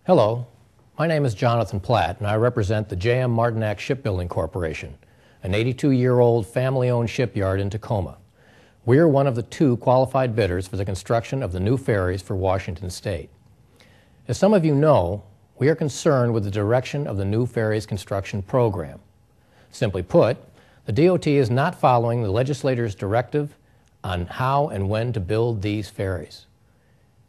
Hello, my name is Jonathan Platt and I represent the J.M. Martinak Shipbuilding Corporation, an 82-year-old family-owned shipyard in Tacoma. We are one of the two qualified bidders for the construction of the new ferries for Washington State. As some of you know, we are concerned with the direction of the new ferries construction program. Simply put, the DOT is not following the legislature's directive on how and when to build these ferries.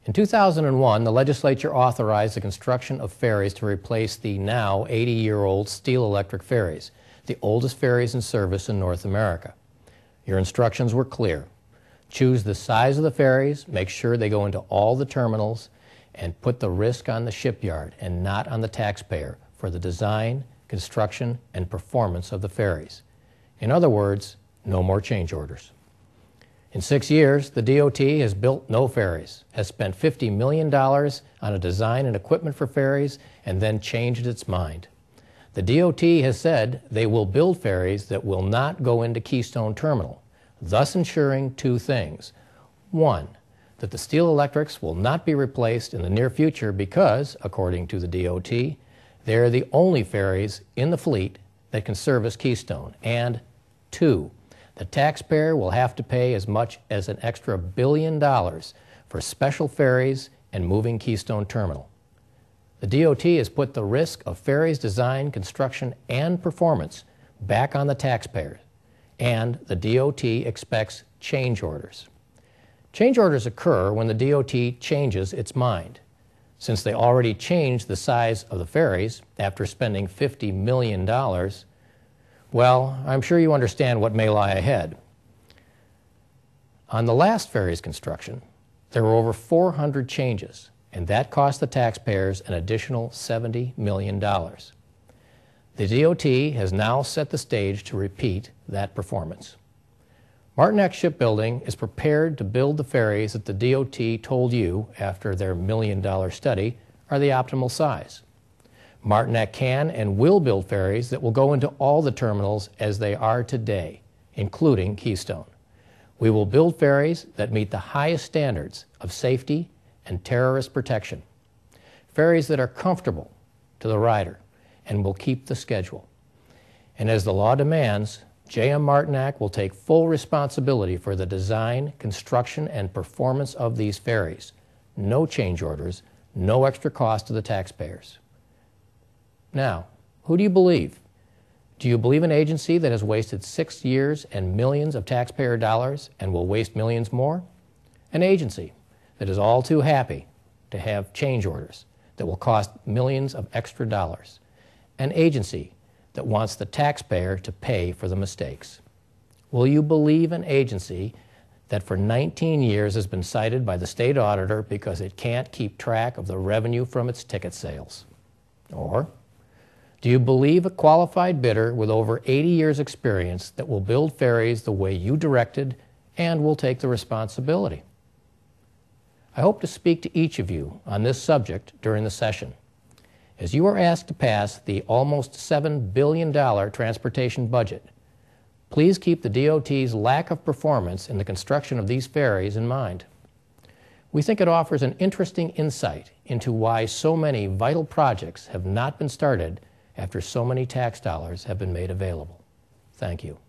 In 2001, the legislature authorized the construction of ferries to replace the now 80-year-old steel-electric ferries, the oldest ferries in service in North America. Your instructions were clear. Choose the size of the ferries, make sure they go into all the terminals, and put the risk on the shipyard and not on the taxpayer for the design, construction, and performance of the ferries. In other words, no more change orders. In 6 years, the DOT has built no ferries, has spent $50 million on a design and equipment for ferries, and then changed its mind. The DOT has said they will build ferries that will not go into Keystone Terminal, thus ensuring two things. One, that the steel electrics will not be replaced in the near future because, according to the DOT, they are the only ferries in the fleet that can service Keystone. And two, the taxpayer will have to pay as much as an extra $1 billion for special ferries and moving Keystone Terminal. The DOT has put the risk of ferries design, construction, and performance back on the taxpayers, and the DOT expects change orders. Change orders occur when the DOT changes its mind. Since they already changed the size of the ferries after spending $50 million, well, I'm sure you understand what may lie ahead. On the last ferry's construction, there were over 400 changes, and that cost the taxpayers an additional $70 million. The DOT has now set the stage to repeat that performance. Martinak Shipbuilding is prepared to build the ferries that the DOT told you, after their $1 million study, are the optimal size. Martinak can and will build ferries that will go into all the terminals as they are today, including Keystone. We will build ferries that meet the highest standards of safety and terrorist protection. Ferries that are comfortable to the rider and will keep the schedule. And as the law demands, J.M. Martinak will take full responsibility for the design, construction, and performance of these ferries. No change orders, no extra cost to the taxpayers. Now, who do you believe? Do you believe an agency that has wasted 6 years and millions of taxpayer dollars and will waste millions more? An agency that is all too happy to have change orders that will cost millions of extra dollars. An agency that wants the taxpayer to pay for the mistakes. Will you believe an agency that for 19 years has been cited by the state auditor because it can't keep track of the revenue from its ticket sales? Or do you believe a qualified bidder with over 80 years' experience that will build ferries the way you directed and will take the responsibility? I hope to speak to each of you on this subject during the session. As you are asked to pass the almost $7 billion transportation budget, please keep the DOT's lack of performance in the construction of these ferries in mind. We think it offers an interesting insight into why so many vital projects have not been started after so many tax dollars have been made available. Thank you.